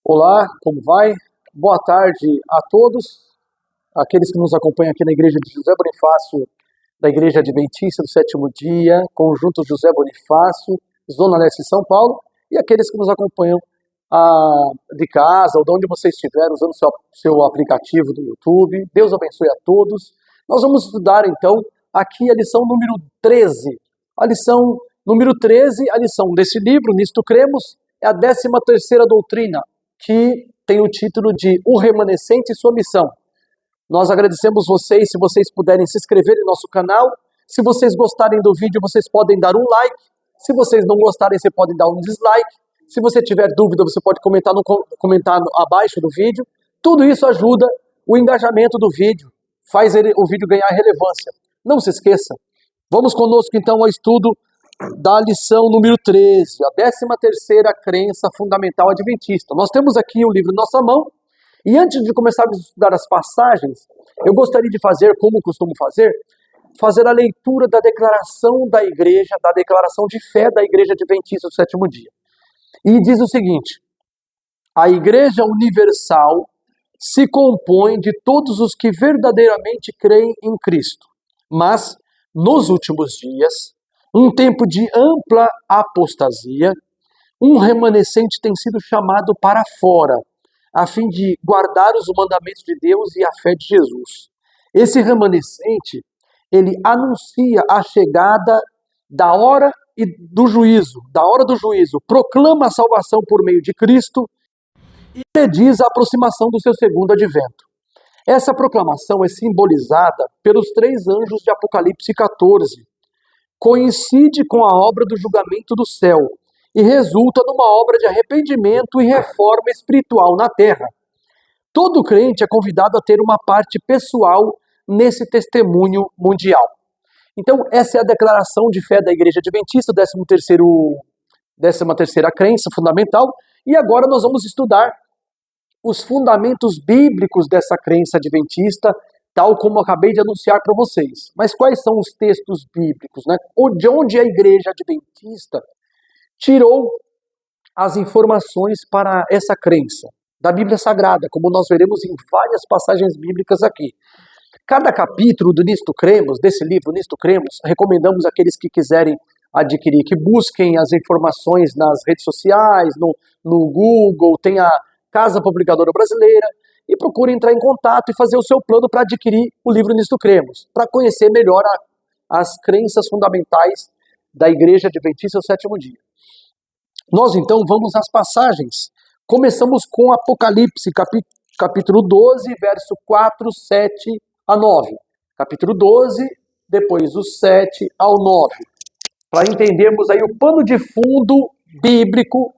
Olá, como vai? Boa tarde a todos, aqueles que nos acompanham aqui na Igreja de José Bonifácio, da Igreja Adventista do Sétimo Dia, Conjunto José Bonifácio, Zona Leste de São Paulo, e aqueles que nos acompanham de casa ou de onde você estiver, usando seu aplicativo do YouTube. Deus abençoe a todos. Nós vamos estudar então aqui a lição número 13. A lição número 13, a lição desse livro, Nisto Cremos, é a 13ª doutrina, que tem o título de O Remanescente e Sua Missão. Nós agradecemos vocês, se vocês puderem se inscrever em nosso canal. Se vocês gostarem do vídeo, vocês podem dar um like. Se vocês não gostarem, você pode dar um dislike. Se você tiver dúvida, você pode comentar abaixo do vídeo. Tudo isso ajuda o engajamento do vídeo, faz o vídeo ganhar relevância. Não se esqueça. Vamos conosco então ao estudo da lição número 13, a 13ª crença fundamental adventista. Nós temos aqui o livro em nossa mão, e antes de começarmos a estudar as passagens, eu gostaria de fazer, como costumo fazer a leitura da declaração da igreja, da declaração de fé da Igreja Adventista do Sétimo Dia. E diz o seguinte: a Igreja Universal se compõe de todos os que verdadeiramente creem em Cristo, mas, nos últimos dias, um tempo de ampla apostasia, um remanescente tem sido chamado para fora, a fim de guardar os mandamentos de Deus e a fé de Jesus. Esse remanescente, ele anuncia a chegada da hora do juízo, proclama a salvação por meio de Cristo e prediz a aproximação do seu segundo advento. Essa proclamação é simbolizada pelos 3 anjos de Apocalipse 14, coincide com a obra do julgamento do céu e resulta numa obra de arrependimento e reforma espiritual na terra. Todo crente é convidado a ter uma parte pessoal nesse testemunho mundial. Então, essa é a declaração de fé da Igreja Adventista, 13ª crença fundamental, e agora nós vamos estudar os fundamentos bíblicos dessa crença adventista, tal como eu acabei de anunciar para vocês. Mas quais são os textos bíblicos, né? De onde a Igreja Adventista tirou as informações para essa crença? Da Bíblia Sagrada, como nós veremos em várias passagens bíblicas aqui. Cada capítulo do Nisto Cremos, desse livro Nisto Cremos, recomendamos àqueles que quiserem adquirir, que busquem as informações nas redes sociais, no Google, tem a Casa Publicadora Brasileira, e procure entrar em contato e fazer o seu plano para adquirir o livro Nisto Cremos, para conhecer melhor as crenças fundamentais da Igreja Adventista do Sétimo Dia. Nós então vamos às passagens. Começamos com Apocalipse, capítulo 12, verso 4, 7 a 9. Capítulo 12, depois o 7 ao 9. Para entendermos aí o pano de fundo bíblico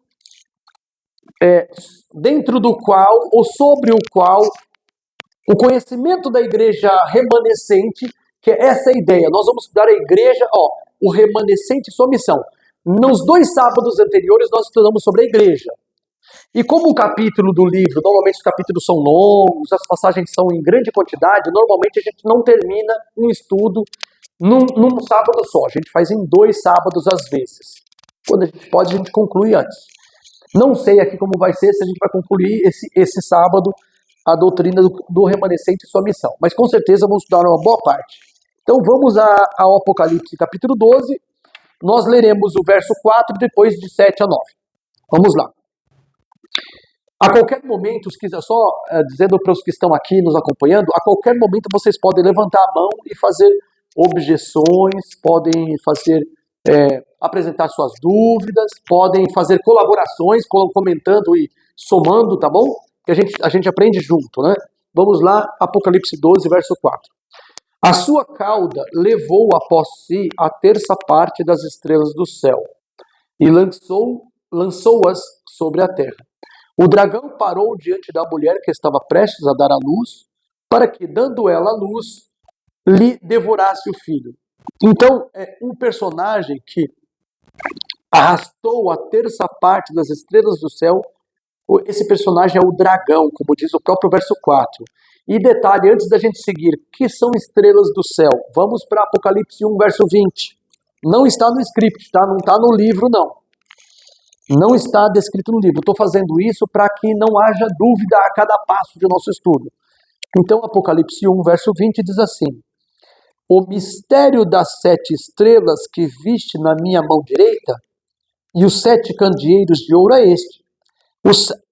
dentro do qual, ou sobre o qual, o conhecimento da igreja remanescente, que é essa ideia. Nós vamos estudar a igreja, o remanescente e sua missão. Nos 2 sábados anteriores nós estudamos sobre a igreja. E como o capítulo do livro, normalmente os capítulos são longos, as passagens são em grande quantidade, normalmente a gente não termina um estudo num sábado só. A gente faz em 2 sábados às vezes. Quando a gente pode, a gente conclui antes. Não sei aqui como vai ser, se a gente vai concluir esse sábado a doutrina do remanescente e sua missão. Mas com certeza vamos estudar uma boa parte. Então vamos ao Apocalipse capítulo 12. Nós leremos o verso 4, depois de 7 a 9. Vamos lá. A qualquer momento, só dizendo para os que estão aqui nos acompanhando, a qualquer momento vocês podem levantar a mão e fazer objeções, podem apresentar suas dúvidas, podem fazer colaborações, comentando e somando, tá bom? Que a gente aprende junto, né? Vamos lá, Apocalipse 12, verso 4. A sua cauda levou após si a 1/3 parte das estrelas do céu e lançou-as sobre a terra. O dragão parou diante da mulher que estava prestes a dar à luz, para que, dando ela a luz, lhe devorasse o filho. Então, é um personagem que arrastou a 1/3 parte das estrelas do céu. Esse personagem é o dragão, como diz o próprio verso 4. E detalhe, antes da gente seguir, que são estrelas do céu? Vamos para Apocalipse 1, verso 20. Não está no script, tá? Não está no livro, não. Não está descrito no livro. Estou fazendo isso para que não haja dúvida a cada passo de nosso estudo. Então, Apocalipse 1, verso 20 diz assim: o mistério das 7 estrelas que viste na minha mão direita e os 7 candeeiros de ouro é este.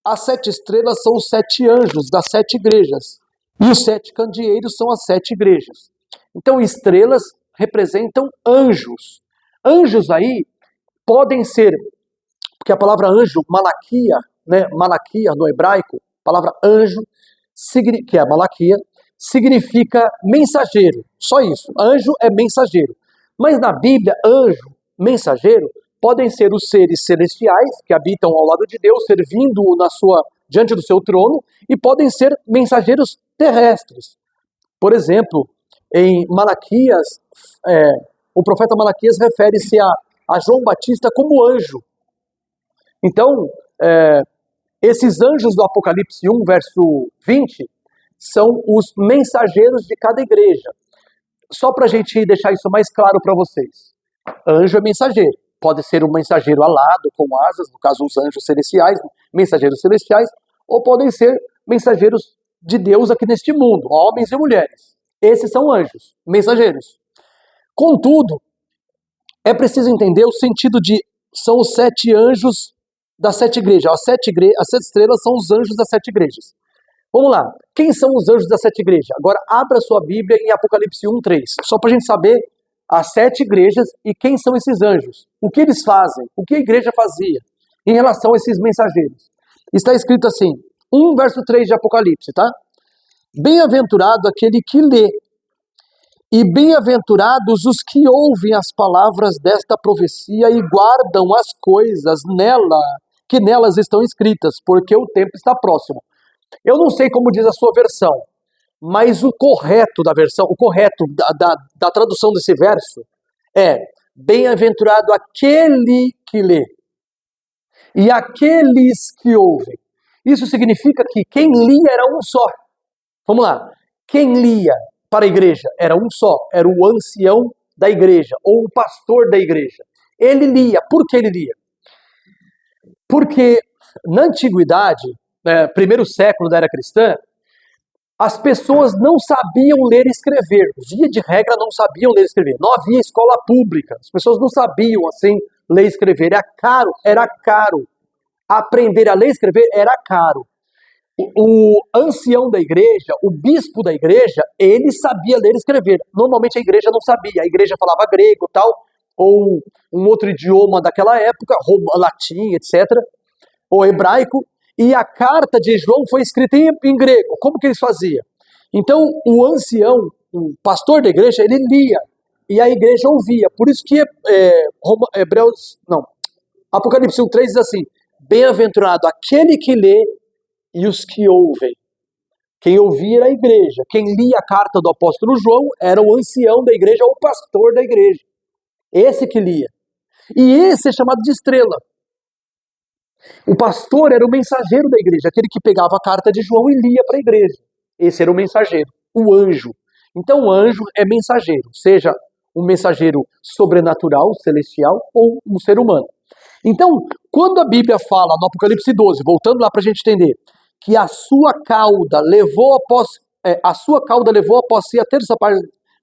As 7 estrelas são os 7 anjos das 7 igrejas. E os 7 candeeiros são as 7 igrejas. Então, estrelas representam anjos. Anjos aí podem ser, porque a palavra anjo, malaquia, né, malaquia no hebraico, a palavra anjo, que é malaquia, significa mensageiro. Só isso. Anjo é mensageiro. Mas na Bíblia, anjo, mensageiro, podem ser os seres celestiais que habitam ao lado de Deus, servindo diante do seu trono, e podem ser mensageiros terrestres. Por exemplo, em Malaquias, o profeta Malaquias refere-se a João Batista como anjo. Então, esses anjos do Apocalipse 1, verso 20, são os mensageiros de cada igreja. Só para a gente deixar isso mais claro para vocês. Anjo é mensageiro. Pode ser um mensageiro alado, com asas, no caso os anjos celestiais, mensageiros celestiais, ou podem ser mensageiros de Deus aqui neste mundo, homens e mulheres. Esses são anjos, mensageiros. Contudo, é preciso entender o sentido de são os 7 anjos das 7 igrejas. As 7 estrelas são os anjos das 7 igrejas. Vamos lá. Quem são os anjos das 7 igrejas? Agora abra sua Bíblia em Apocalipse 1, 3. Só para a gente saber as 7 igrejas e quem são esses anjos. O que eles fazem? O que a igreja fazia em relação a esses mensageiros? Está escrito assim, 1 verso 3 de Apocalipse, tá? Bem-aventurado aquele que lê, e bem-aventurados os que ouvem as palavras desta profecia e guardam as coisas que nelas estão escritas, porque o tempo está próximo. Eu não sei como diz a sua versão, mas o correto da tradução desse verso é bem-aventurado aquele que lê e aqueles que ouvem. Isso significa que quem lia era um só. Vamos lá. Quem lia para a igreja era um só, era o ancião da igreja, ou o pastor da igreja. Ele lia. Por que ele lia? Porque na antiguidade, primeiro século da era cristã, as pessoas não sabiam ler e escrever. Via de regra, não sabiam ler e escrever. Não havia escola pública. As pessoas não sabiam, assim, ler e escrever. Era caro. Aprender a ler e escrever era caro. O ancião da igreja, o bispo da igreja, ele sabia ler e escrever. Normalmente a igreja não sabia. A igreja falava grego, tal, ou um outro idioma daquela época, latim, etc., ou hebraico. E a carta de João foi escrita em grego. Como que eles faziam? Então, o ancião, o pastor da igreja, ele lia. E a igreja ouvia. Por isso que Apocalipse 1:3 diz assim, bem-aventurado aquele que lê e os que ouvem. Quem ouvia era a igreja. Quem lia a carta do apóstolo João era o ancião da igreja ou o pastor da igreja. Esse que lia. E esse é chamado de estrela. O pastor era o mensageiro da igreja, aquele que pegava a carta de João e lia para a igreja. Esse era o mensageiro, o anjo. Então o anjo é mensageiro, seja um mensageiro sobrenatural, celestial, ou um ser humano. Então, quando a Bíblia fala no Apocalipse 12, voltando lá para a gente entender, que a sua cauda levou após si a terça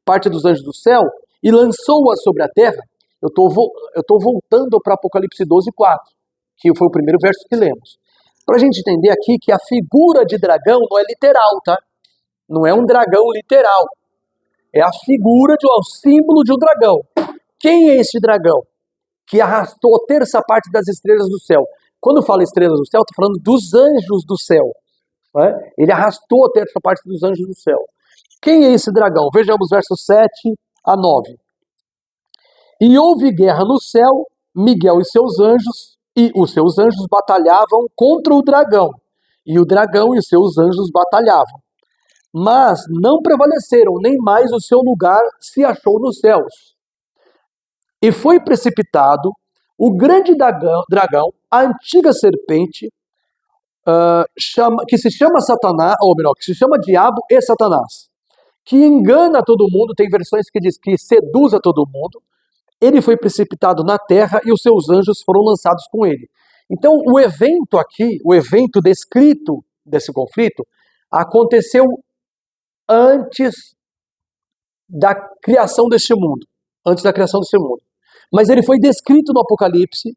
parte dos anjos do céu e lançou-a sobre a terra, eu estou voltando para Apocalipse 12:4. Que foi o primeiro verso que lemos. Para a gente entender aqui que a figura de dragão não é literal, tá? Não é um dragão literal. É a figura o símbolo de um dragão. Quem é esse dragão? Que arrastou a terça parte das estrelas do céu. Quando eu falo estrelas do céu, estou falando dos anjos do céu. Né? Ele arrastou a terça parte dos anjos do céu. Quem é esse dragão? Vejamos versos 7 a 9. E houve guerra no céu, Miguel e seus anjos, e os seus anjos batalhavam contra o dragão, e o dragão e seus anjos batalhavam. Mas não prevaleceram, nem mais o seu lugar se achou nos céus. E foi precipitado o grande dragão, a antiga serpente, que se chama Satanás, ou melhor, que se chama Diabo e Satanás, que engana todo mundo, tem versões que diz que seduz a todo mundo. Ele foi precipitado na terra e os seus anjos foram lançados com ele. Então, o evento aqui, o evento descrito desse conflito, aconteceu antes da criação deste mundo. Antes da criação deste mundo. Mas ele foi descrito no Apocalipse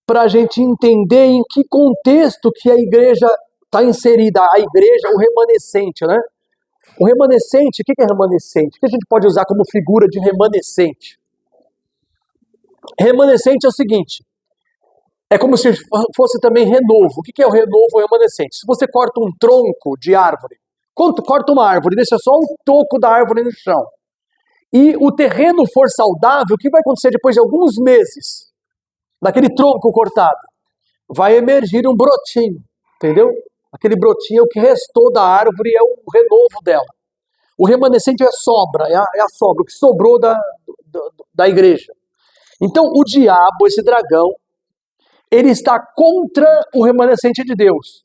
para a gente entender em que contexto que a igreja está inserida. A igreja, o remanescente, né? O remanescente, o que é remanescente? O que a gente pode usar como figura de remanescente? Remanescente é o seguinte, é como se fosse também renovo. O que é o renovo ou remanescente? Se você corta um tronco de árvore, corta uma árvore, deixa só o toco da árvore no chão, e o terreno for saudável, o que vai acontecer depois de alguns meses daquele tronco cortado? Vai emergir um brotinho, entendeu? Aquele brotinho é o que restou da árvore, é o renovo dela. O remanescente é a sobra, é a sobra, o que sobrou da igreja. Então, o diabo, esse dragão, ele está contra o remanescente de Deus.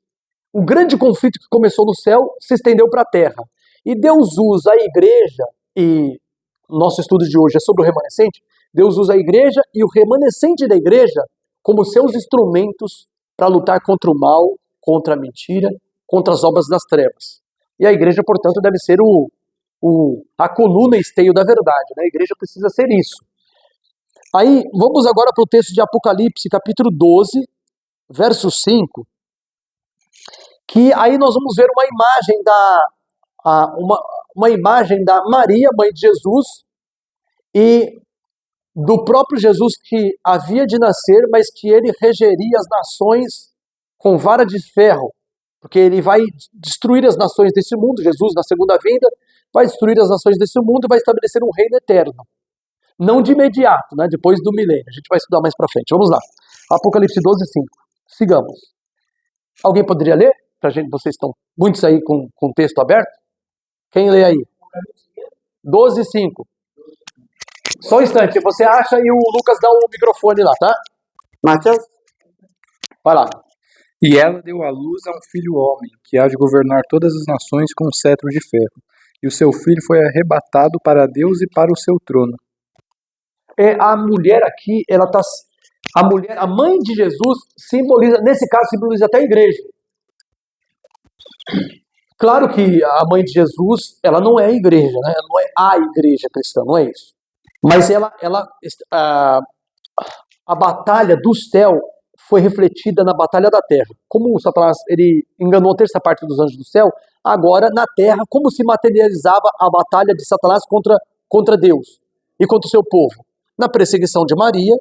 O grande conflito que começou no céu se estendeu para a terra. E Deus usa a igreja, e nosso estudo de hoje é sobre o remanescente, Deus usa a igreja e o remanescente da igreja como seus instrumentos para lutar contra o mal, contra a mentira, contra as obras das trevas. E a igreja, portanto, deve ser a coluna e esteio da verdade, né? A igreja precisa ser isso. Aí, vamos agora para o texto de Apocalipse, capítulo 12, verso 5, que aí nós vamos ver uma imagem da Maria, mãe de Jesus, e do próprio Jesus que havia de nascer, mas que ele regeria as nações com vara de ferro, porque ele vai destruir as nações desse mundo. Jesus, na segunda vinda, vai destruir as nações desse mundo e vai estabelecer um reino eterno. Não de imediato, né? Depois do milênio. A gente vai estudar mais para frente. Vamos lá. Apocalipse 12, 5. Sigamos. Alguém poderia ler? Pra gente, vocês estão muitos aí com o texto aberto? Quem lê aí? 12, 5. Só um instante. Você acha e o Lucas dá o microfone lá, tá? Mateus? Vai lá. E ela deu à luz a um filho homem, que há de governar todas as nações com um cetro de ferro. E o seu filho foi arrebatado para Deus e para o seu trono. A mulher aqui, a mãe de Jesus simboliza, nesse caso, simboliza até a igreja. Claro que a mãe de Jesus, ela não é a igreja, né? Ela não é a igreja cristã, não é isso. Mas a batalha do céu foi refletida na batalha da terra. Como o Satanás ele enganou a terça parte dos anjos do céu, agora na terra, como se materializava a batalha de Satanás contra Deus e contra o seu povo? Na perseguição de Maria,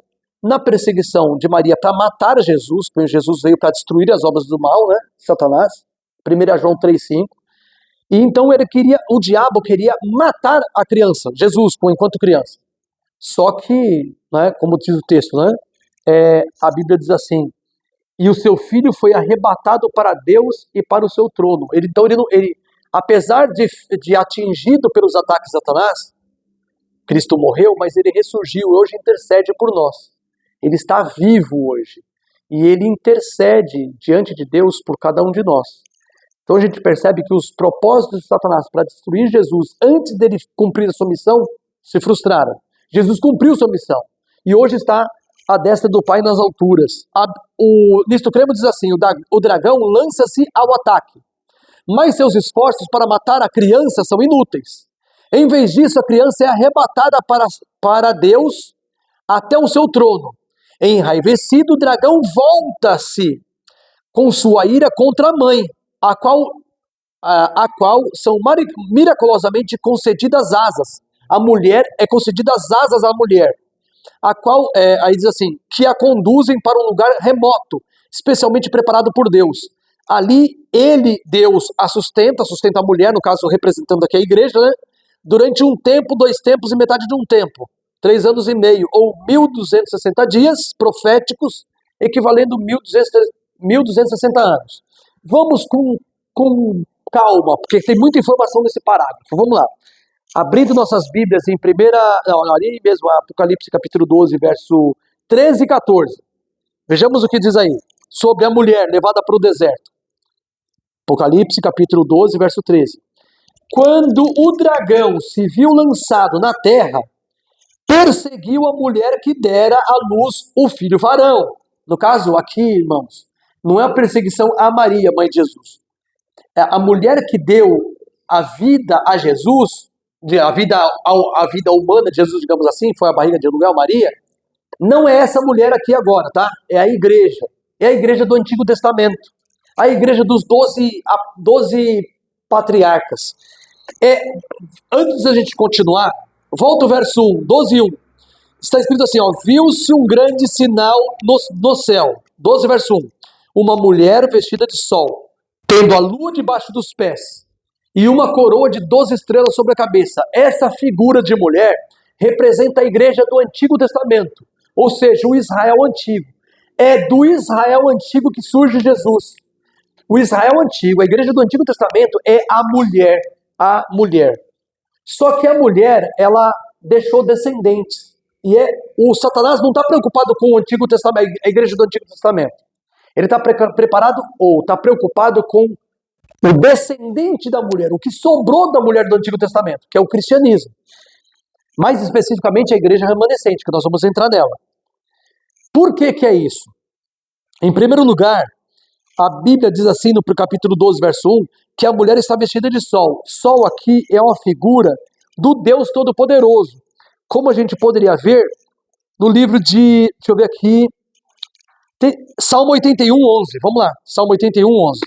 para matar Jesus, porque Jesus veio para destruir as obras do mal, né? Satanás, 1 João 3,5. E então o diabo queria matar a criança, Jesus, enquanto criança. Só que, né, como diz o texto, né, a Bíblia diz assim, e o seu filho foi arrebatado para Deus e para o seu trono. Então, apesar de atingido pelos ataques de Satanás, Cristo morreu, mas ele ressurgiu e hoje intercede por nós. Ele está vivo hoje. E ele intercede diante de Deus por cada um de nós. Então a gente percebe que os propósitos de Satanás para destruir Jesus antes dele cumprir a sua missão se frustraram. Jesus cumpriu sua missão. E hoje está à destra do Pai nas alturas. O Nictocremo diz assim, o dragão lança-se ao ataque. Mas seus esforços para matar a criança são inúteis. Em vez disso, a criança é arrebatada para Deus até o seu trono. Enraivecido, o dragão volta-se com sua ira contra a mãe, a qual são miraculosamente concedidas asas. A mulher é concedida as asas à mulher, a qual, aí diz assim, que a conduzem para um lugar remoto, especialmente preparado por Deus. Ali, Deus, a sustenta a mulher, no caso representando aqui a igreja, né? Durante um tempo, 2 tempos e metade de um tempo, 3 anos e meio, ou 1.260 dias proféticos, equivalendo a 1.260 anos. Vamos com calma, porque tem muita informação nesse parágrafo. Vamos lá. Abrindo nossas Bíblias em ali mesmo, Apocalipse capítulo 12, verso 13 e 14. Vejamos o que diz aí, sobre a mulher levada para o deserto. Apocalipse capítulo 12, verso 13. Quando o dragão se viu lançado na terra, perseguiu a mulher que dera à luz o filho varão, No caso aqui, irmãos, não é a perseguição a Maria, mãe de Jesus. É a mulher que deu a vida a Jesus, a vida humana de Jesus, digamos assim, foi a barriga de aluguel, Maria. Não é essa mulher aqui agora, tá? É a igreja. É a igreja do Antigo Testamento. A igreja dos 12 patriarcas. Antes da gente continuar, volta o verso 1, 12:1. Está escrito assim, ó, viu-se um grande sinal no céu. 12 verso 1. Uma mulher vestida de sol, tendo a lua debaixo dos pés, e uma coroa de 12 estrelas sobre a cabeça. Essa figura de mulher representa a igreja do Antigo Testamento, ou seja, o Israel antigo. É do Israel antigo que surge Jesus. O Israel antigo, a igreja do Antigo Testamento é a mulher. A mulher. Só que a mulher, ela deixou descendentes. E o Satanás não está preocupado com o Antigo Testamento, a igreja do Antigo Testamento. Ele está preparado ou está preocupado com o descendente da mulher, o que sobrou da mulher do Antigo Testamento, que é o cristianismo. Mais especificamente a igreja remanescente, que nós vamos entrar nela. Por que que é isso? Em primeiro lugar, a Bíblia diz assim no capítulo 12, verso 1, que a mulher está vestida de sol. Sol aqui é uma figura do Deus Todo-Poderoso. Como a gente poderia ver no livro de, deixa eu ver aqui, Salmo 81, 11. Vamos lá, Salmo 81, 11.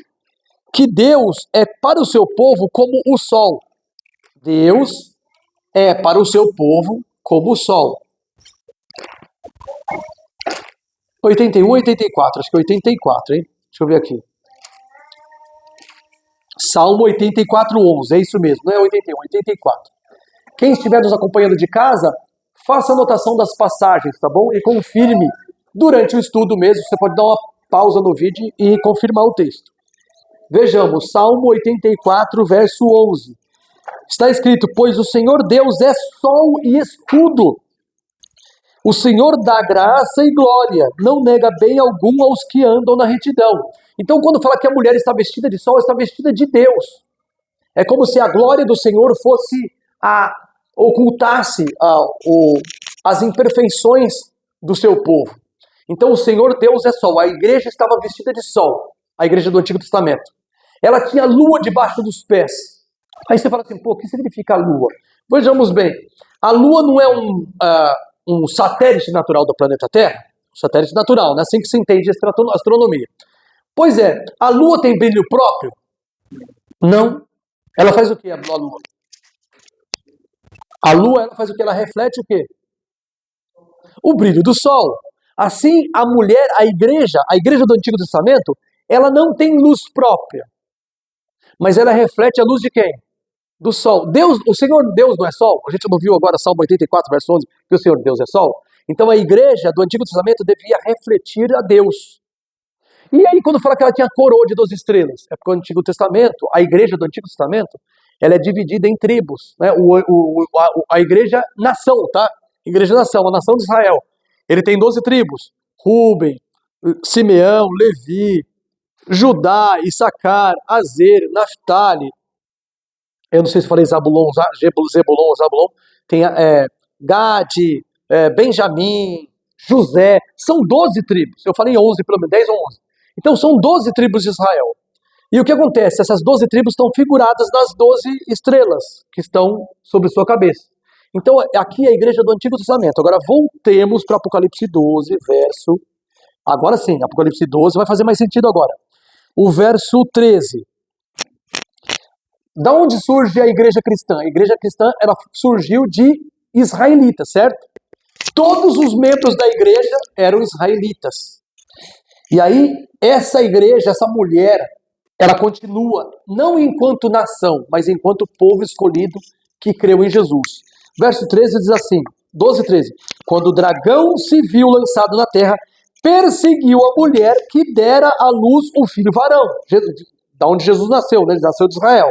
Que Deus é para o seu povo como o sol. Deus é para o seu povo como o sol. 81, 84, acho que é 84, hein? Deixa eu ver aqui. Salmo 84, 11, é isso mesmo, não é 81, 84. Quem estiver nos acompanhando de casa, faça anotação das passagens, tá bom? E confirme durante o estudo mesmo, você pode dar uma pausa no vídeo e confirmar o texto. Vejamos, Salmo 84, verso 11. Está escrito, pois o Senhor Deus é sol e escudo. O Senhor dá graça e glória, não nega bem algum aos que andam na retidão. Então, quando fala que a mulher está vestida de sol, ela está vestida de Deus. É como se a glória do Senhor fosse ocultasse as imperfeições do seu povo. Então, o Senhor Deus é sol. A igreja estava vestida de sol, a igreja do Antigo Testamento. Ela tinha lua debaixo dos pés. Aí você fala assim, pô, o que significa a lua? Vejamos bem, a lua não é um satélite natural do planeta Terra? Um satélite natural, né? Assim que se entende astronomia. Pois é, a lua tem brilho próprio? Não. Ela faz o que, a lua? A lua, ela faz o que? Ela reflete o quê? O brilho do sol. Assim, a mulher, a igreja do Antigo Testamento, ela não tem luz própria. Mas ela reflete a luz de quem? Do sol. Deus, o Senhor Deus não é sol? A gente não viu agora Salmo 84, verso 11, que o Senhor Deus é sol? Então a igreja do Antigo Testamento devia refletir a Deus. E aí quando fala que ela tinha coroa de 12 estrelas, é porque o Antigo Testamento, a igreja do Antigo Testamento, ela é dividida em tribos, né? A igreja nação, tá? Igreja nação, a nação de Israel. Ele tem 12 tribos, Rúben, Simeão, Levi, Judá, Issacar, Azer, Naftali, eu não sei se falei Zabulon, Zabulon, tem Gade, Benjamim, José, são 12 tribos, eu falei 11, pelo menos 10 ou 11. Então são 12 tribos de Israel. E o que acontece? Essas 12 tribos estão figuradas nas 12 estrelas que estão sobre sua cabeça. Então aqui é a igreja do Antigo Testamento. Agora voltemos para Apocalipse 12, verso... Agora sim, Apocalipse 12 vai fazer mais sentido agora. O verso 13. Da onde surge a igreja cristã? A igreja cristã, ela surgiu de israelitas, certo? Todos os membros da igreja eram israelitas. E aí, essa igreja, essa mulher, ela continua, não enquanto nação, mas enquanto povo escolhido que creu em Jesus. Verso 13 diz assim, 12, 13. Quando o dragão se viu lançado na terra, perseguiu a mulher que dera à luz o filho varão. Da onde Jesus nasceu, né? Ele nasceu de Israel.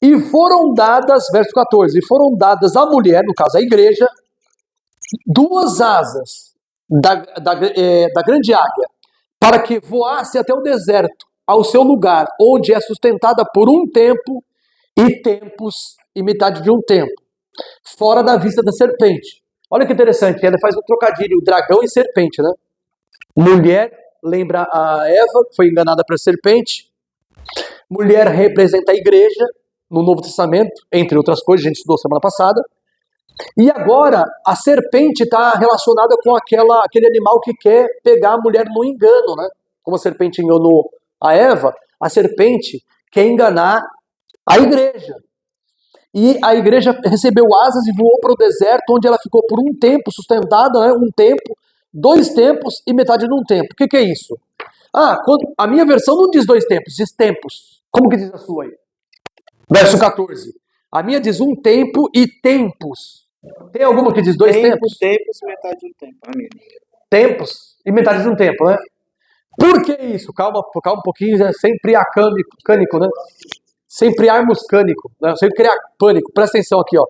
E foram dadas, verso 14, e foram dadas à mulher, no caso a igreja, 2 asas da grande águia, para que voasse até o deserto, ao seu lugar, onde é sustentada por um tempo e tempos e metade de um tempo, fora da vista da serpente. Olha que interessante, ele faz um trocadilho, dragão e serpente, né? Mulher lembra a Eva, que foi enganada pela serpente. Mulher representa a igreja no Novo Testamento, entre outras coisas, a gente estudou semana passada. E agora, a serpente está relacionada com aquele animal que quer pegar a mulher no engano, né? Como a serpente enganou a Eva, a serpente quer enganar a igreja. E a igreja recebeu asas e voou para o deserto, onde ela ficou por um tempo sustentada, né? Um tempo, 2 tempos e metade de um tempo. O que é isso? A minha versão não diz 2 tempos, diz tempos. Como que diz a sua aí? Verso 14. A minha diz um tempo e tempos. Tem alguma que diz 2 tempos? Tempos e metade de um tempo. Amém. Tempos e metade de um tempo, né? Por que isso? Calma um pouquinho, né? Sem criar cânico, né? Sem criarmos cânico, né? Sem criar pânico. Presta atenção aqui, ó.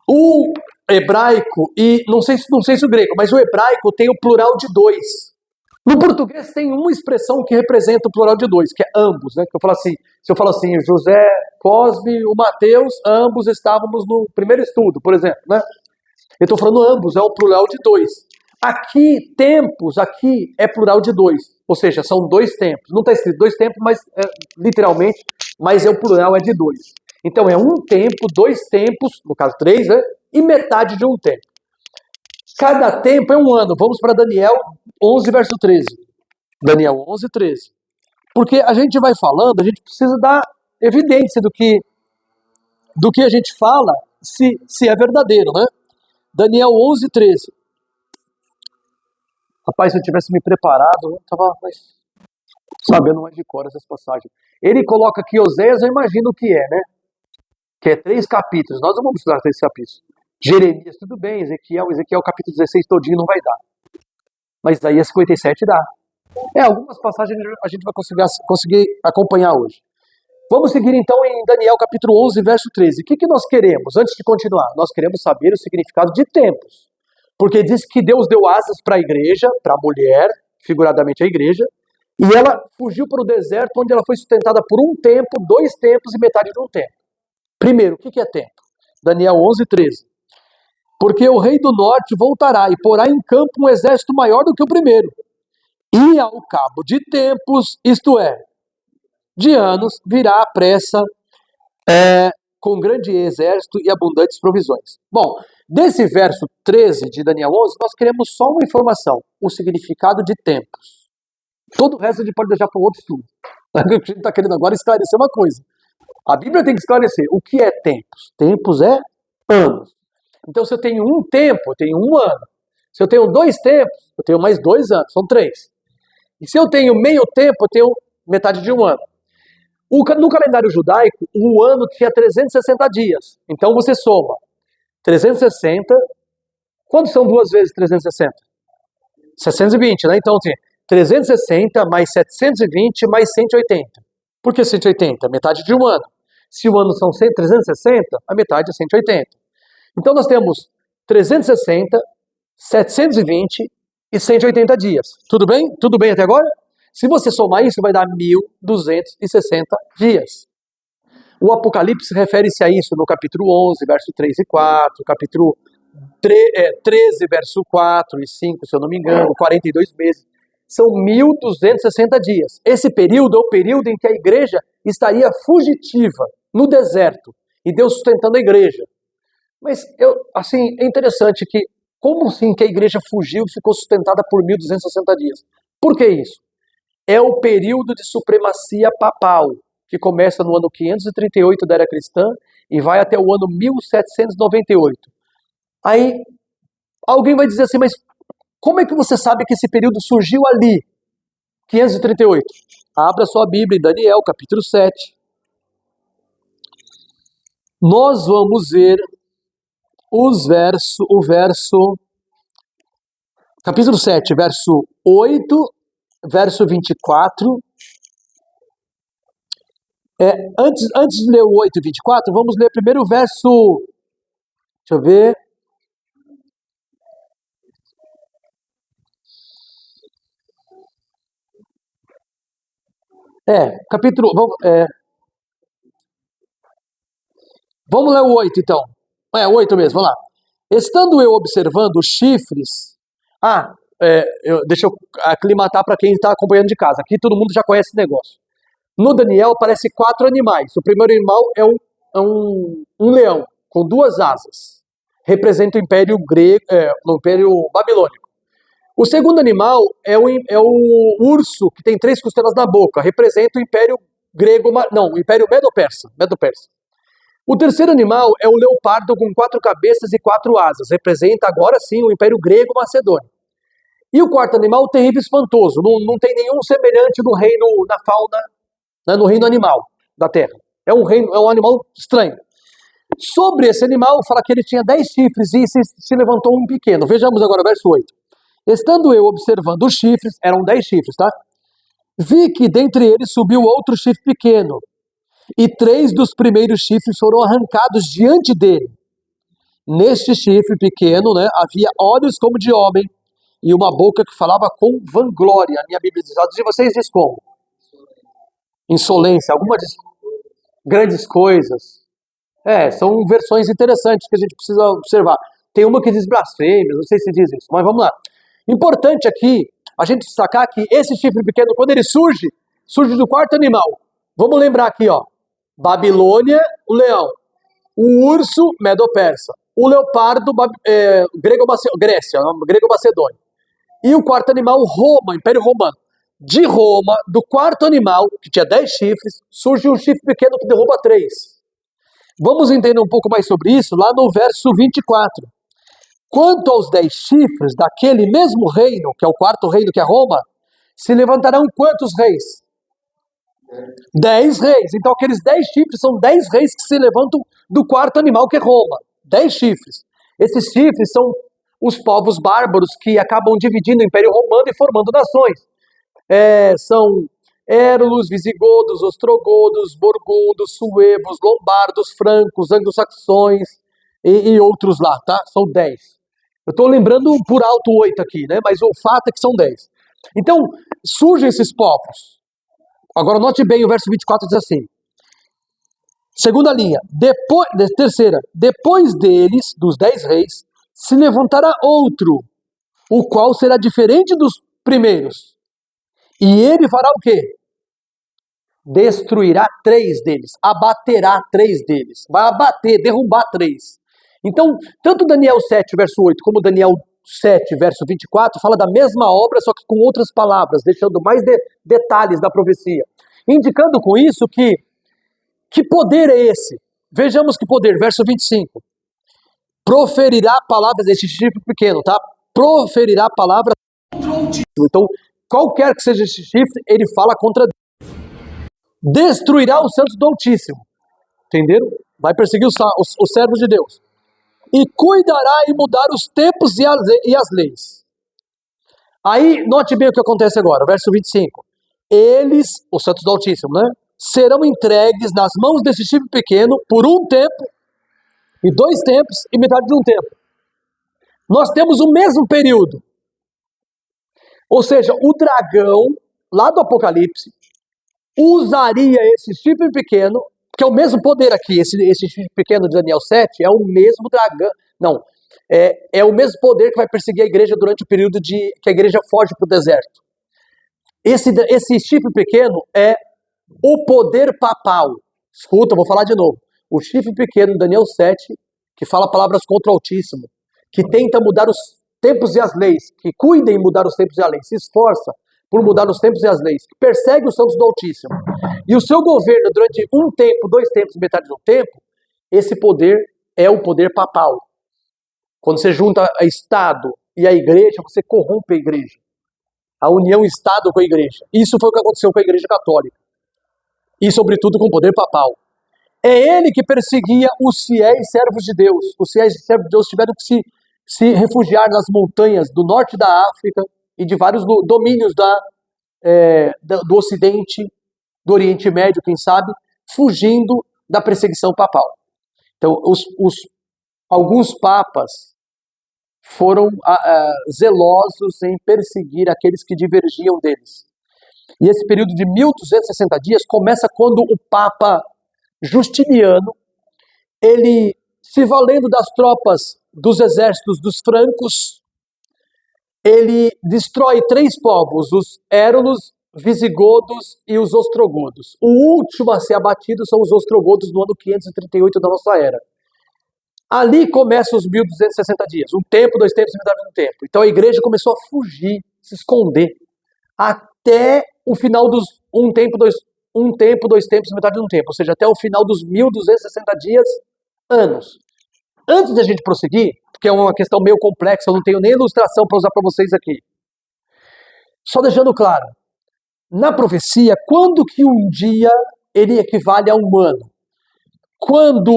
O hebraico e não sei se o grego, mas o hebraico tem o plural de 2. No português tem uma expressão que representa o plural de 2, que é ambos, né? Que eu falo assim, se eu falo assim, José, Cosme, o Mateus, ambos estávamos no primeiro estudo, por exemplo, né? Eu estou falando ambos, é o plural de 2. Aqui, tempos, aqui é plural de 2, ou seja, são 2 tempos. Não está escrito 2 tempos, mas literalmente, mas o plural é de 2. Então é um tempo, 2 tempos, no caso 3, né? E metade de um tempo. Cada tempo é um ano. Vamos para Daniel 11, verso 13. Daniel 11, 13. Porque a gente vai falando, a gente precisa dar evidência do que a gente fala, se é verdadeiro, né? Daniel 11, 13. Rapaz, se eu tivesse me preparado, eu estava sabendo mais de cor essas passagens. Ele coloca aqui Oséias, eu imagino o que é, né? Que é 3 capítulos. Nós não vamos estudar 3 capítulos. Jeremias, tudo bem. Ezequiel capítulo 16 todinho não vai dar. Mas Isaías 57 dá. Algumas passagens a gente vai conseguir acompanhar hoje. Vamos seguir então em Daniel capítulo 11, verso 13. O que nós queremos? Antes de continuar, nós queremos saber o significado de tempos. Porque diz que Deus deu asas para a igreja, para a mulher, figuradamente a igreja, e ela fugiu para o deserto, onde ela foi sustentada por um tempo, 2 tempos e metade de um tempo. Primeiro, o que é tempo? Daniel 11, 13. Porque o rei do norte voltará e porá em campo um exército maior do que o primeiro. E ao cabo de tempos, isto é, de anos, virá à pressa com grande exército e abundantes provisões. Bom, desse verso 13 de Daniel 11, nós queremos só uma informação, o significado de tempos. Todo o resto a gente pode deixar para outro estudo. O que a gente está querendo agora é esclarecer uma coisa. A Bíblia tem que esclarecer o que é tempos. Tempos é anos. Então, se eu tenho um tempo, eu tenho um ano. Se eu tenho 2 tempos, eu tenho mais 2 anos, são 3. E se eu tenho meio tempo, eu tenho metade de um ano. No calendário judaico, o ano tinha 360 dias. Então, você soma 360. Quanto são 2 vezes 360? 720, né? Então, assim, 360 mais 720 mais 180. Por que 180? Metade de um ano. Se o ano são 360, a metade é 180. Então nós temos 360, 720 e 180 dias. Tudo bem? Tudo bem até agora? Se você somar isso, vai dar 1.260 dias. O Apocalipse refere-se a isso no capítulo 11, verso 3 e 4, capítulo 13, verso 4 e 5, se eu não me engano, 42 meses. São 1.260 dias. Esse período é o período em que a igreja estaria fugitiva, no deserto, e Deus sustentando a igreja. Mas, é interessante que, como assim que a igreja fugiu e ficou sustentada por 1.260 dias? Por que isso? É o período de supremacia papal, que começa no ano 538 da era cristã e vai até o ano 1798. Aí, alguém vai dizer assim, mas como é que você sabe que esse período surgiu ali, 538? Abra sua Bíblia em Daniel, capítulo 7. Nós vamos ver capítulo 7, verso 8, verso 24. Antes de ler o 8 e 24, vamos ler primeiro o verso. Deixa eu ver. Capítulo. Vamos ler o 8 então. O 8 mesmo, vamos lá. Estando eu observando os chifres. deixa eu aclimatar para quem está acompanhando de casa. Aqui todo mundo já conhece esse negócio. No Daniel aparecem 4 animais. O primeiro animal é um leão com 2 asas. Representa o Império grego, o Império Babilônico. O segundo animal é o urso, que tem 3 costelas na boca. Representa o Império grego, não, o Império Medo-Persa. O terceiro animal é o leopardo com 4 cabeças e 4 asas. Representa agora sim o Império grego macedônio. E o quarto animal, o terrível espantoso. Não tem nenhum semelhante no reino da fauna, né, no reino animal da terra. É um animal estranho. Sobre esse animal, fala que ele tinha 10 chifres e se levantou um pequeno. Vejamos agora o verso 8. Estando eu observando os chifres, eram 10 chifres, tá? Vi que dentre eles subiu outro chifre pequeno, e 3 dos primeiros chifres foram arrancados diante dele. Neste chifre pequeno, né, havia olhos como de homem, e uma boca que falava com vanglória. A minha Bíblia diz, de vocês diz como? Insolência, algumas grandes coisas. São versões interessantes que a gente precisa observar. Tem uma que diz blasfêmia, não sei se diz isso, mas vamos lá. Importante aqui, a gente destacar que esse chifre pequeno, quando ele surge do quarto animal. Vamos lembrar aqui, ó. Babilônia, o leão. O urso, Medo-Persa. O leopardo, Grécia, grego-macedônio. E o quarto animal, Roma, Império Romano. De Roma, do quarto animal, que tinha 10 chifres, surge um chifre pequeno que derruba 3. Vamos entender um pouco mais sobre isso lá no verso 24. Quanto aos 10 chifres daquele mesmo reino, que é o quarto reino, que é Roma, se levantarão quantos reis? 10 reis. Então aqueles 10 chifres são 10 reis que se levantam do quarto animal, que é Roma. 10 chifres. Esses chifres são os povos bárbaros que acabam dividindo o Império Romano e formando nações. São érulos, visigodos, ostrogodos, burgundos, suevos, lombardos, francos, anglo-saxões e outros lá, tá? São 10. Eu estou lembrando por alto 8 aqui, né? Mas o fato é que são 10. Então, surgem esses povos. Agora note bem, o verso 24 diz assim. Segunda linha. Terceira. Depois deles, dos 10 reis, se levantará outro, o qual será diferente dos primeiros. E ele fará o quê? Destruirá 3 deles. Abaterá 3 deles. Vai abater, derrubar 3. Então, tanto Daniel 7, verso 8, como Daniel 7, verso 24, fala da mesma obra, só que com outras palavras, deixando mais detalhes da profecia. Indicando com isso que poder é esse? Vejamos que poder, verso 25. Proferirá palavras, esse chifre pequeno, tá? Proferirá palavras contra o Altíssimo. Então, qualquer que seja esse chifre, ele fala contra Deus. Destruirá os santos do Altíssimo. Entenderam? Vai perseguir os servos de Deus. E cuidará em mudar os tempos e as leis. Aí, note bem o que acontece agora, verso 25. Eles, os santos do Altíssimo, né? Serão entregues nas mãos desse chifre pequeno por um tempo, e 2 tempos, e metade de um tempo. Nós temos o mesmo período. Ou seja, o dragão, lá do Apocalipse, usaria esse chifre pequeno, que é o mesmo poder aqui, esse chifre pequeno de Daniel 7, é o mesmo dragão, não, é o mesmo poder que vai perseguir a igreja durante o período que a igreja foge para o deserto. Esse chifre pequeno é o poder papal. Escuta, vou falar de novo. O chifre pequeno de Daniel 7, que fala palavras contra o Altíssimo, que tenta mudar os tempos e as leis, que cuida em mudar os tempos e as leis, se esforça por mudar os tempos e as leis, que persegue os santos do Altíssimo. E o seu governo durante um tempo, 2 tempos, metade de um tempo, esse poder é o poder papal. Quando você junta a Estado e a igreja, você corrompe a igreja. A união Estado com a igreja. Isso foi o que aconteceu com a igreja católica. E sobretudo com o poder papal. É ele que perseguia os fiéis servos de Deus. Os fiéis servos de Deus tiveram que se refugiar nas montanhas do norte da África e de vários domínios do Ocidente, do Oriente Médio, quem sabe, fugindo da perseguição papal. Então, alguns papas foram zelosos em perseguir aqueles que divergiam deles. E esse período de 1260 dias começa quando o Papa Justiniano, ele, se valendo das tropas dos exércitos dos francos, ele destrói 3 povos, os érulos, visigodos e os ostrogodos. O último a ser abatido são os ostrogodos no ano 538 da nossa era. Ali começam os 1260 dias, um tempo, 2 tempos, metade de um tempo. Então a igreja começou a fugir, se esconder, até o final dos um tempo, 2 tempos, metade de um tempo, ou seja, até o final dos 1260 dias, anos. Antes da gente prosseguir, porque é uma questão meio complexa, eu não tenho nem ilustração para usar para vocês aqui. Só deixando claro, na profecia, quando que um dia ele equivale a um ano? Quando,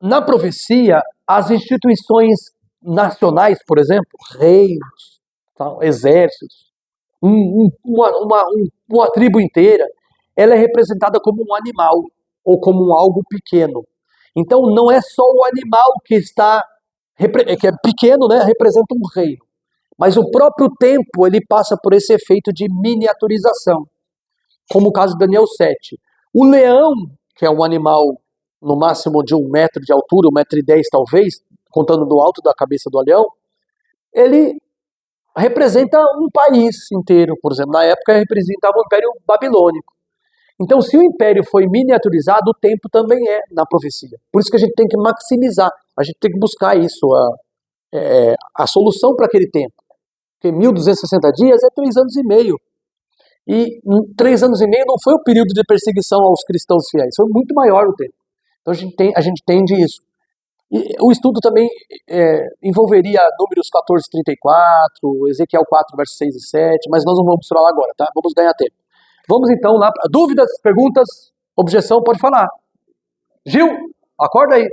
na profecia, as instituições nacionais, por exemplo, reinos, tá, exércitos, uma tribo inteira, ela é representada como um animal ou como algo pequeno. Então não é só o animal que é pequeno, né, representa um reino, mas o próprio tempo ele passa por esse efeito de miniaturização, como o caso de Daniel 7. O leão, que é um animal no máximo de 1 metro de altura, 1,10 m talvez, contando do alto da cabeça do leão, ele representa um país inteiro, por exemplo. Na época representava o Império Babilônico. Então, se o império foi miniaturizado, o tempo também é na profecia. Por isso que a gente tem que maximizar, a gente tem que buscar isso, a solução para aquele tempo. Porque 1260 dias é 3 anos e meio. E 3 anos e meio não foi o período de perseguição aos cristãos fiéis, foi muito maior o tempo. Então a gente entende isso. E o estudo também envolveria Números 14, 34, Ezequiel 4, versos 6 e 7, mas nós não vamos misturar lá agora, tá? Vamos ganhar tempo. Vamos então lá. Dúvidas, perguntas, objeção, pode falar. Gil, acorda aí.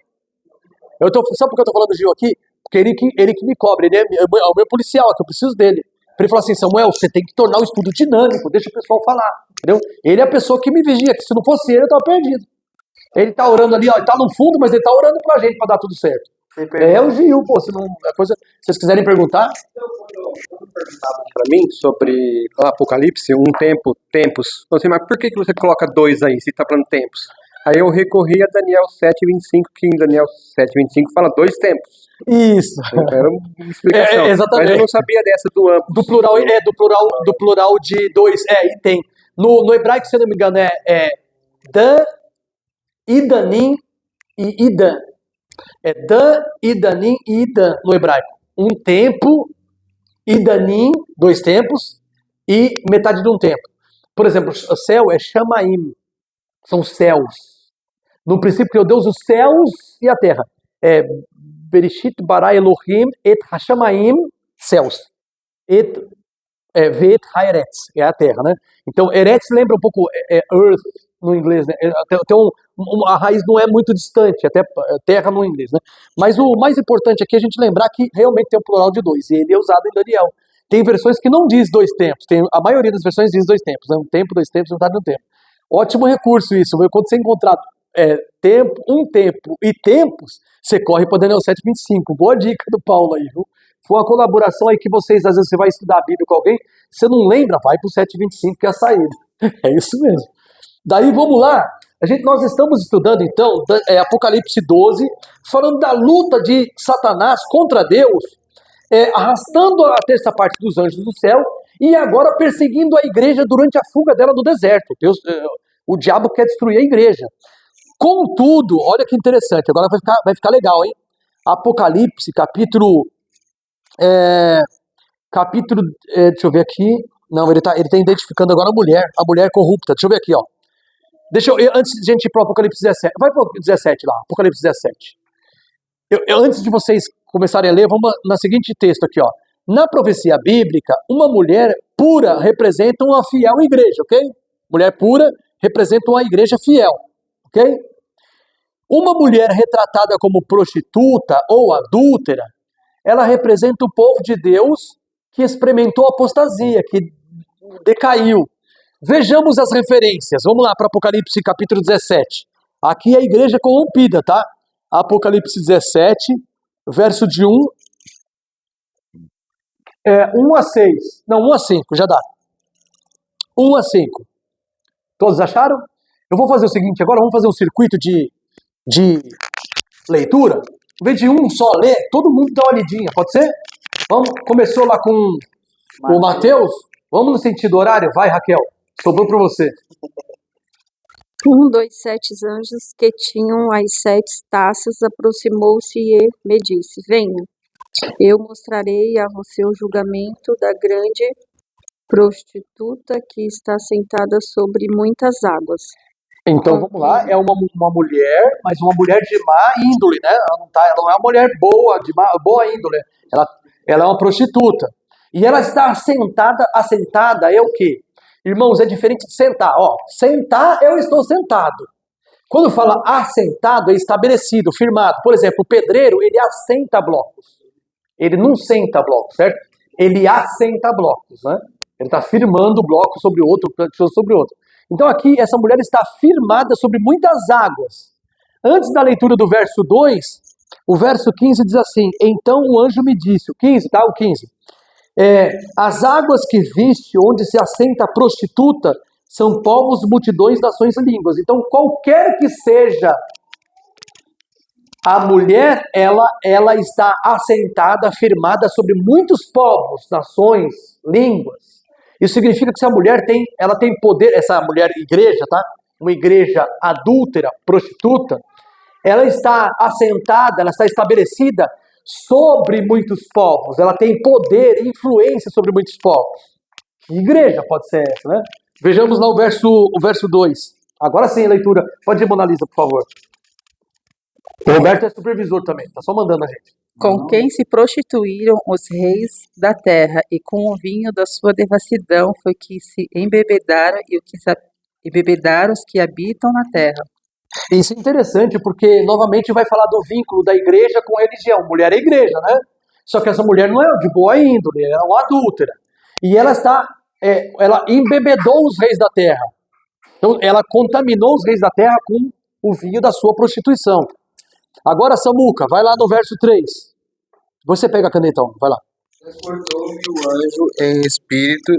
Sabe por que eu estou falando do Gil aqui? Porque ele que me cobra, ele é o meu policial aqui, eu preciso dele. Ele falou assim, Samuel, você tem que tornar o estudo dinâmico, deixa o pessoal falar, entendeu? Ele é a pessoa que me vigia, que se não fosse ele, eu estava perdido. Ele está orando ali, ó, ele está no fundo, mas ele está orando pra gente para dar tudo certo. É o Gil, pô, se vocês quiserem perguntar. Quando perguntavam para mim sobre o Apocalipse, tempos, eu sei, mas por que você coloca 2 aí, se está falando tempos? Aí eu recorri a Daniel 7:25, que em Daniel 7:25 fala 2 tempos. Isso. Então, era uma explicação. Exatamente. Mas eu não sabia dessa do amplo. Do plural de 2. E tem. No hebraico, se eu não me engano, Dan, Idanim e Idan. Dan, Idanim e Idan no hebraico. Um tempo, Idanim, 2 tempos, e metade de um tempo. Por exemplo, o céu é Shamaim, são céus. No princípio criou Deus os céus e a terra. Bereshit bara Elohim et Hashamaim, céus. Vet Haeretz, é a terra, né? Então, Eretz lembra um pouco earth no inglês, né? A raiz não é muito distante, até terra no inglês, né? Mas o mais importante aqui é a gente lembrar que realmente tem um plural de 2, e ele é usado em Daniel. Tem versões que não diz 2 tempos, a maioria das versões diz 2 tempos, né? 1 tempo, 2 tempos, metade de um tempo. Ótimo recurso isso, quando você encontrar tempo, 1 tempo e tempos, você corre para Daniel 7:25. Boa dica do Paulo aí, viu? Foi uma colaboração aí que vocês, às vezes você vai estudar a Bíblia com alguém, você não lembra, vai para o 7:25 que é a saída. É isso mesmo. Daí vamos lá, nós estamos estudando então Apocalipse 12, falando da luta de Satanás contra Deus, arrastando a terça parte dos anjos do céu e agora perseguindo a igreja durante a fuga dela do deserto. O diabo quer destruir a igreja. Contudo, olha que interessante, agora vai ficar legal, hein? Apocalipse, capítulo, deixa eu ver aqui, não, ele tá identificando agora a mulher corrupta, deixa eu ver aqui, ó. Antes de a gente ir para o Apocalipse 17, vai para o 17 lá, Apocalipse 17. Antes de vocês começarem a ler, vamos no seguinte texto aqui, ó. Na profecia bíblica, uma mulher pura representa uma fiel igreja, ok? Mulher pura representa uma igreja fiel, ok? Uma mulher retratada como prostituta ou adúltera, ela representa o povo de Deus que experimentou apostasia, que decaiu. Vejamos as referências. Vamos lá para Apocalipse capítulo 17. Aqui é a igreja corrompida, tá? Apocalipse 17, verso de 1 a 6. Não, 1 a 5, já dá. 1 a 5. Todos acharam? Eu vou fazer o seguinte, agora vamos fazer um circuito de leitura. Em vez de um só ler, todo mundo dá uma lidinha, pode ser? Começou lá com O Mateus, vamos no sentido horário? Vai, Raquel, sobrou para você. 2 7 anjos que tinham as 7 taças aproximou-se e me disse: Venha, eu mostrarei a você o julgamento da grande prostituta que está sentada sobre muitas águas. Então vamos lá, é uma mulher, mas uma mulher de má índole, né? Ela não é uma mulher boa, de boa índole. Ela é uma prostituta. E ela está assentada é o quê? Irmãos, é diferente de sentar. Ó, sentar, eu estou sentado. Quando fala assentado, é estabelecido, firmado. Por exemplo, o pedreiro, ele assenta blocos. Ele não senta blocos, certo? Ele assenta blocos, né? Ele está firmando bloco sobre outro, sobre outro. Então aqui, essa mulher está firmada sobre muitas águas. Antes da leitura do verso 2, o verso 15 diz assim: Então o anjo me disse, o 15, tá? O 15. As águas que viste, onde se assenta a prostituta, são povos, multidões, nações e línguas. Então, qualquer que seja a mulher, ela está assentada, firmada sobre muitos povos, nações, línguas. Isso significa que essa mulher ela tem poder, essa mulher igreja, tá? Uma igreja adúltera, prostituta, ela está assentada, ela está estabelecida sobre muitos povos. Ela tem poder e influência sobre muitos povos. Que igreja pode ser essa, né? Vejamos lá o verso 2. Agora sim, a leitura. Pode ir, Mona Lisa, por favor. O Roberto é supervisor também, tá só mandando a gente. Com quem se prostituíram os reis da terra, e com o vinho da sua devassidão foi que se embebedaram embebedaram os que habitam na terra. Isso é interessante porque, novamente, vai falar do vínculo da igreja com a religião. Mulher é igreja, né? Só que essa mulher não é de boa índole, ela é uma adúltera. E ela embebedou os reis da terra. Então, ela contaminou os reis da terra com o vinho da sua prostituição. Agora, Samuca, vai lá no verso 3. Você pega a caneta, vai lá. Transportou-me o anjo em espírito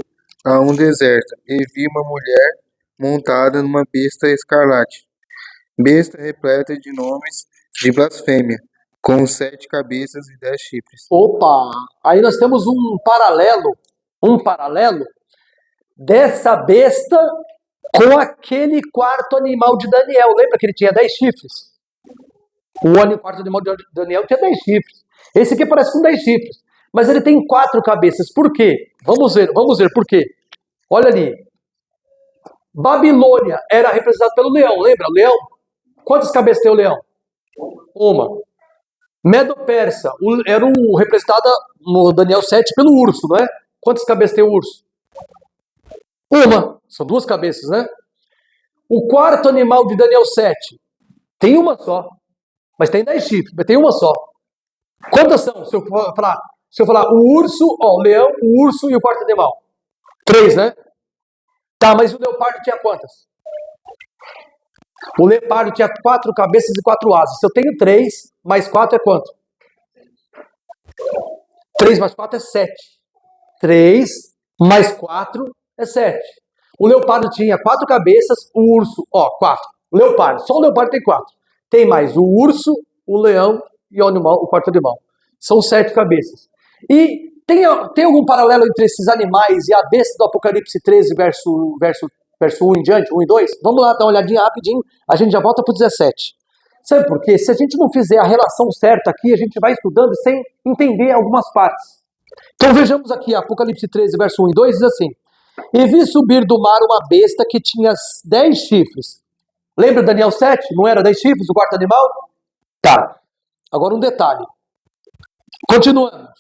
a um deserto, e vi uma mulher montada numa besta escarlate, besta repleta de nomes de blasfêmia, com 7 cabeças e 10 chifres. Opa! Aí nós temos um paralelo dessa besta com aquele quarto animal de Daniel. Lembra que ele tinha 10 chifres? O quarto animal de Daniel tinha 10 chifres. Esse aqui parece com 10 chifres, mas ele tem 4 cabeças. Por quê? Vamos ver por quê. Olha ali. Babilônia era representada pelo leão, lembra? O leão. Quantas cabeças tem o leão? Uma. Medo-Persa era representada no Daniel 7 pelo urso, não é? Quantas cabeças tem o urso? Uma. São 2 cabeças, né? O quarto animal de Daniel 7 tem uma só, mas tem 10 chifres, mas tem uma só. Quantas são? Se eu falar o urso, o leão, o urso e o quarto animal. 3, né? Tá, mas o leopardo tinha quantas? O leopardo tinha 4 cabeças e 4 asas. Se eu tenho 3, mais 4 é quanto? 3 mais 4 é 7. 3 mais 4 é 7. O leopardo tinha 4 cabeças, o urso, 4. O leopardo, só o leopardo tem 4. Tem mais o urso, o leão e o quarto animal. São 7 cabeças. E tem algum paralelo entre esses animais e a besta do Apocalipse 13, verso 1 em diante, 1 e 2? Vamos lá, dar uma olhadinha rapidinho, a gente já volta para o 17. Sabe por quê? Se a gente não fizer a relação certa aqui, a gente vai estudando sem entender algumas partes. Então vejamos aqui, Apocalipse 13, verso 1 e 2, diz assim: E vi subir do mar uma besta que tinha 10 chifres. Lembra Daniel 7? Não era 10 chifres, o quarto animal? Tá. Agora um detalhe. Continuamos.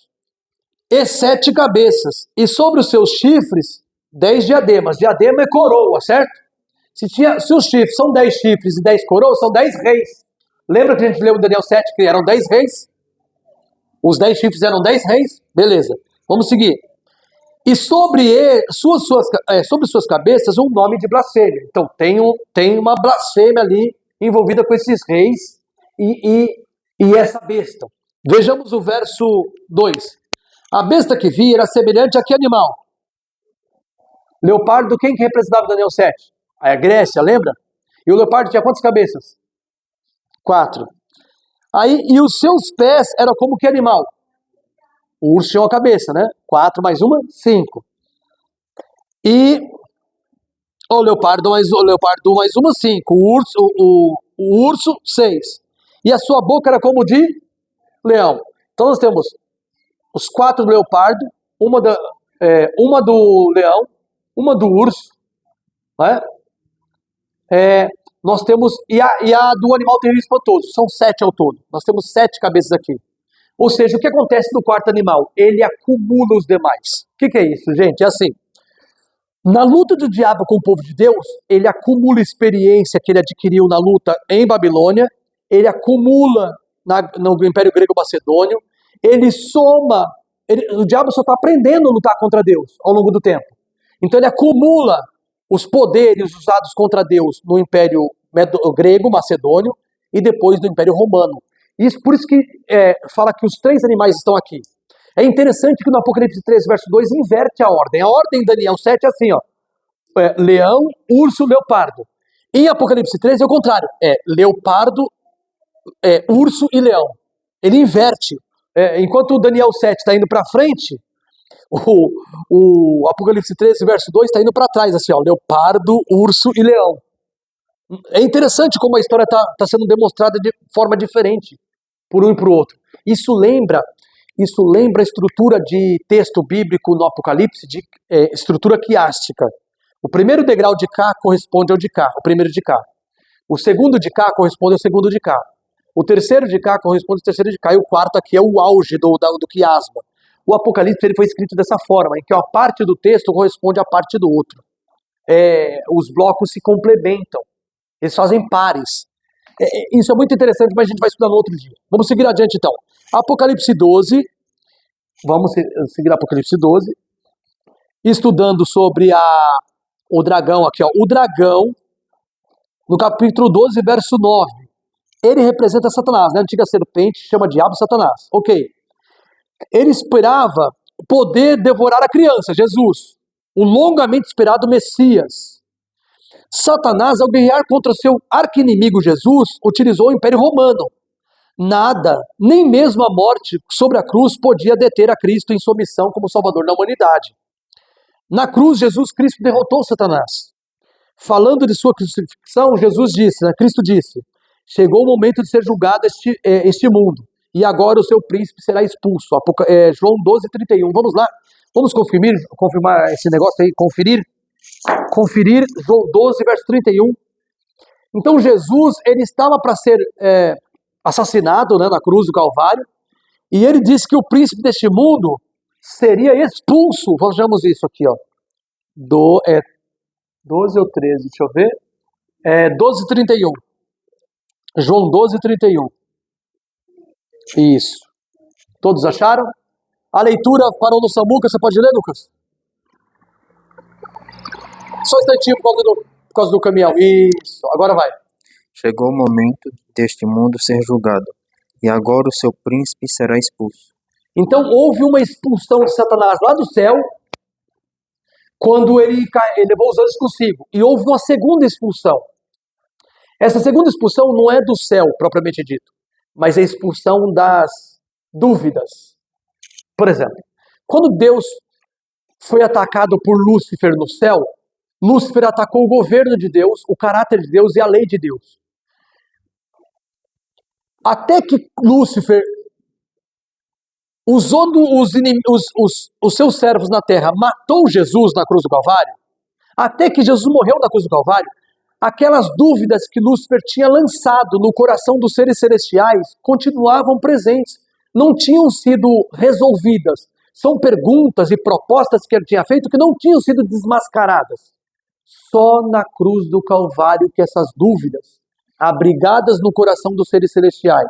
E 7 cabeças. E sobre os seus chifres, 10 diademas. Diadema é coroa, certo? Se os chifres são 10 chifres e 10 coroas, são 10 reis. Lembra que a gente leu em Daniel 7 que eram 10 reis? Os 10 chifres eram 10 reis? Beleza. Vamos seguir. E sobre suas cabeças um nome de blasfêmia. Então tem uma blasfêmia ali envolvida com esses reis e essa besta. Vejamos o verso 2. A besta que vi era semelhante a que animal? Leopardo, quem que representava Daniel 7? A Grécia, lembra? E o leopardo tinha quantas cabeças? 4. E os seus pés eram como que animal? O urso tinha uma cabeça, né? 4 mais 1, 5. E o leopardo mais 1, 5. O urso, 6. E a sua boca era como de leão. Então nós temos os 4 do leopardo, uma do leão, uma do urso, né? Nós temos, e a do animal terrível espantoso, são 7 ao todo. Nós temos 7 cabeças aqui. Ou seja, o que acontece no quarto animal? Ele acumula os demais. O que é isso, gente? É assim, na luta do diabo com o povo de Deus, ele acumula experiência que ele adquiriu na luta em Babilônia, ele acumula no Império Grego-Macedônio, ele soma, o diabo só está aprendendo a lutar contra Deus ao longo do tempo. Então ele acumula os poderes usados contra Deus no Império Grego-Macedônio e depois no Império Romano. Por isso que fala que os 3 animais estão aqui. É interessante que no Apocalipse 13, verso 2, inverte a ordem. A ordem em Daniel 7 é assim, ó. Leão, urso, leopardo. Em Apocalipse 13 é o contrário. Leopardo, urso e leão. Ele inverte. Enquanto o Daniel 7 está indo para frente, o Apocalipse 13, verso 2 está indo para trás, assim, ó. Leopardo, urso e leão. É interessante como a história está sendo demonstrada de forma diferente por um e para o outro. Isso lembra a estrutura de texto bíblico no Apocalipse, de estrutura quiástica. O primeiro degrau de cá corresponde ao de cá, o primeiro de cá. O segundo de cá corresponde ao segundo de cá. O terceiro de cá corresponde ao terceiro de cá. E o quarto aqui é o auge do quiasma. O Apocalipse ele foi escrito dessa forma, em que uma parte do texto corresponde à parte do outro. Os blocos se complementam. Eles fazem pares. Isso é muito interessante, mas a gente vai estudar no outro dia. Vamos seguir adiante então. Apocalipse 12. Vamos seguir Apocalipse 12. Estudando sobre o dragão aqui, ó. O dragão, no capítulo 12, verso 9. Ele representa Satanás, né? A antiga serpente chama diabo Satanás. Ok. Ele esperava poder devorar a criança, Jesus. O longamente esperado Messias. Satanás, ao guerrear contra seu arqui-inimigo Jesus, utilizou o Império Romano. Nada, nem mesmo a morte sobre a cruz, podia deter a Cristo em sua missão como Salvador da humanidade. Na cruz, Jesus Cristo derrotou Satanás. Falando de sua crucifixão, Jesus disse, Cristo disse, chegou o momento de ser julgado este mundo, e agora o seu príncipe será expulso. João 12, 31. Vamos lá, vamos confirmar esse negócio aí, conferir João 12, verso 31. Então Jesus, ele estava para ser assassinado, né, na cruz do Calvário, e ele disse que o príncipe deste mundo seria expulso. Vejamos isso aqui, ó. 12 ou 13, deixa eu ver. 12, 31. João 12, 31. Isso. Todos acharam? A leitura parou no Samuca, você pode ler, Lucas? Só um instantinho por causa do caminhão. Isso, agora vai. Chegou o momento deste mundo ser julgado, e agora o seu príncipe será expulso. Então houve uma expulsão de Satanás lá do céu, quando ele levou os anjos consigo. E houve uma segunda expulsão. Essa segunda expulsão não é do céu, propriamente dito, mas é a expulsão das dúvidas. Por exemplo, quando Deus foi atacado por Lúcifer no céu, Lúcifer atacou o governo de Deus, o caráter de Deus e a lei de Deus. Até que Lúcifer, usando os seus servos na terra, matou Jesus na cruz do Calvário, até que Jesus morreu na cruz do Calvário, aquelas dúvidas que Lúcifer tinha lançado no coração dos seres celestiais continuavam presentes, não tinham sido resolvidas. São perguntas e propostas que ele tinha feito que não tinham sido desmascaradas. Só na cruz do Calvário que essas dúvidas, abrigadas no coração dos seres celestiais,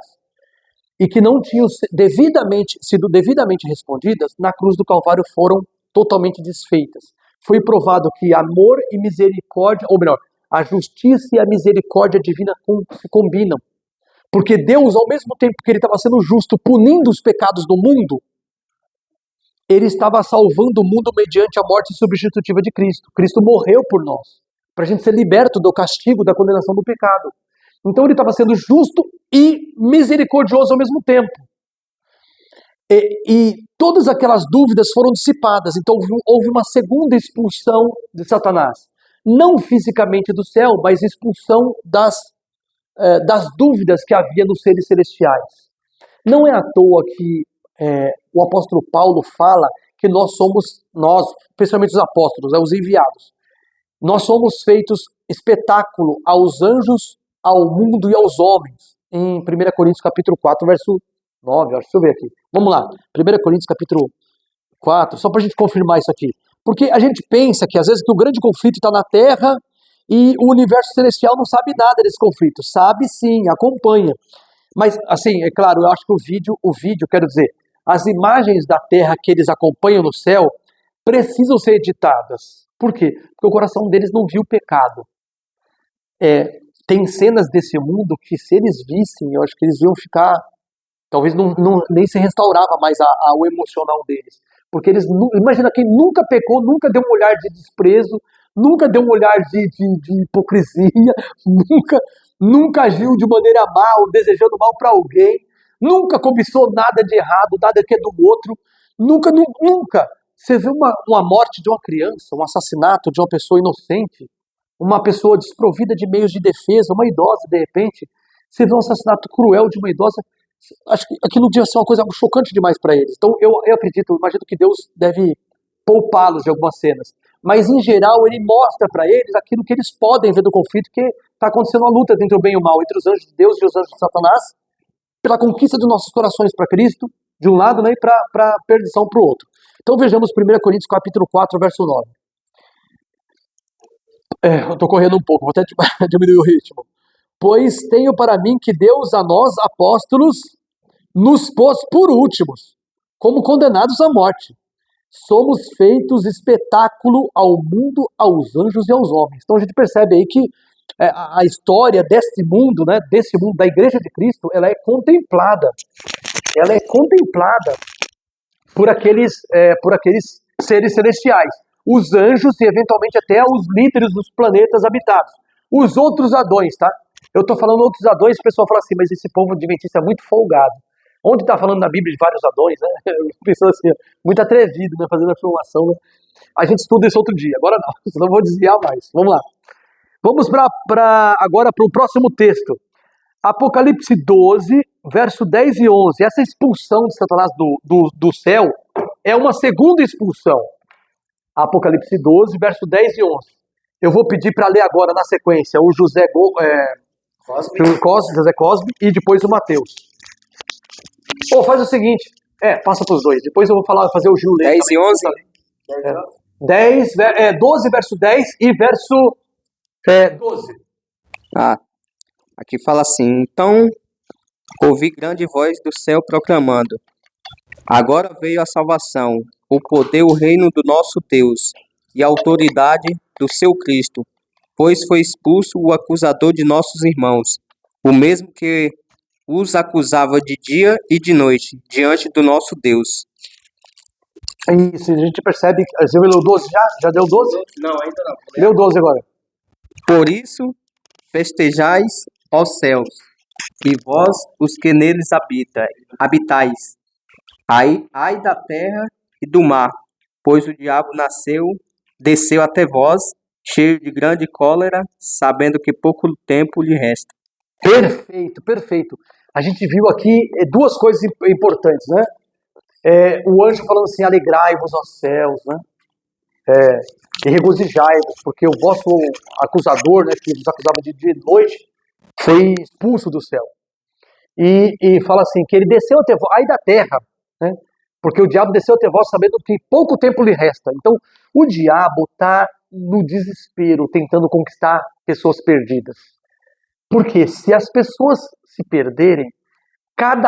e que não tinham sido devidamente respondidas, na cruz do Calvário foram totalmente desfeitas. Foi provado que amor e misericórdia, ou melhor, a justiça e a misericórdia divina se combinam. Porque Deus, ao mesmo tempo que ele estava sendo justo, punindo os pecados do mundo, ele estava salvando o mundo mediante a morte substitutiva de Cristo. Cristo morreu por nós, para a gente ser liberto do castigo, da condenação do pecado. Então ele estava sendo justo e misericordioso ao mesmo tempo. E todas aquelas dúvidas foram dissipadas. Então houve uma segunda expulsão de Satanás. Não fisicamente do céu, mas expulsão das dúvidas que havia nos seres celestiais. Não é à toa que o apóstolo Paulo fala que nós, especialmente os apóstolos, os enviados, nós somos feitos espetáculo aos anjos, ao mundo e aos homens. Em 1 Coríntios capítulo 4, verso 9, deixa eu ver aqui. Vamos lá, 1 Coríntios capítulo 4, só para a gente confirmar isso aqui. Porque a gente pensa que às vezes que o grande conflito está na Terra e o universo celestial não sabe nada desse conflito. Sabe sim, acompanha. Mas, assim, é claro, eu acho que o vídeo, quero dizer, as imagens da Terra que eles acompanham no céu precisam ser editadas. Por quê? Porque o coração deles não viu o pecado. Tem cenas desse mundo que, se eles vissem, eu acho que eles iam ficar... Talvez nem se restaurava mais o emocional deles. Porque eles... Imagina, quem nunca pecou, nunca deu um olhar de desprezo, nunca deu um olhar de hipocrisia, nunca agiu de maneira mal, desejando mal para alguém, nunca cobiçou nada de errado, nada que é do outro, nunca. Você vê uma morte de uma criança, um assassinato de uma pessoa inocente, uma pessoa desprovida de meios de defesa, uma idosa, de repente, você vê um assassinato cruel de uma idosa, acho que aquilo devia ser uma coisa chocante demais para eles. Então eu acredito, imagino que Deus deve poupá-los de algumas cenas. Mas, em geral, ele mostra para eles aquilo que eles podem ver do conflito, que está acontecendo uma luta entre o bem e o mal, entre os anjos de Deus e os anjos de Satanás, pela conquista de nossos corações para Cristo, de um lado, né, e para perdição para o outro. Então vejamos 1 Coríntios capítulo 4, verso 9. Eu estou correndo um pouco, vou até diminuir o ritmo. Pois tenho para mim que Deus a nós, apóstolos, nos pôs por últimos, como condenados à morte. Somos feitos espetáculo ao mundo, aos anjos e aos homens. Então a gente percebe aí que a história desse mundo, né, da Igreja de Cristo, ela é contemplada por aqueles seres celestiais, os anjos e eventualmente até os líderes dos planetas habitados. Os outros adões, tá? Eu estou falando outros adões, o pessoal fala assim, mas esse povo adventista é muito folgado. Onde está falando na Bíblia de vários adões, né? Pensando assim, muito atrevido, né? Fazendo afirmação, né? A gente estuda isso outro dia, agora não, senão eu vou desviar mais. Vamos lá. Vamos agora para o próximo texto. Apocalipse 12, verso 10 e 11. Essa expulsão de Satanás do céu é uma segunda expulsão. Apocalipse 12, verso 10 e 11. Eu vou pedir para ler agora na sequência o José Cosme e depois o Mateus. Faz o seguinte, passa para os dois, depois eu vou fazer o Gil ler. 10 e 11? 12, verso 10 e verso 12. Aqui fala assim, então ouvi grande voz do céu proclamando, agora veio a salvação, o poder, o reino do nosso Deus e a autoridade do seu Cristo, pois foi expulso o acusador de nossos irmãos, o mesmo que os acusava de dia e de noite, diante do nosso Deus. Isso, a gente percebe, você leu 12 já? Já deu 12? Não, ainda não. Leu 12 agora. Por isso, festejais, ó céus, e vós, os que neles habitais. Ai da terra e do mar, pois o diabo desceu até vós, cheio de grande cólera, sabendo que pouco tempo lhe resta. Perfeito. A gente viu aqui duas coisas importantes, né? O anjo falando assim, alegrai-vos, ó céus, né? E regozijai-vos, porque o vosso acusador, né, que vos acusava de dia e noite, foi expulso do céu. E fala assim, que ele desceu até vós, ai da terra, né? Porque o diabo desceu até vós sabendo que pouco tempo lhe resta. Então, o diabo está no desespero, tentando conquistar pessoas perdidas. Porque se as pessoas se perderem, cada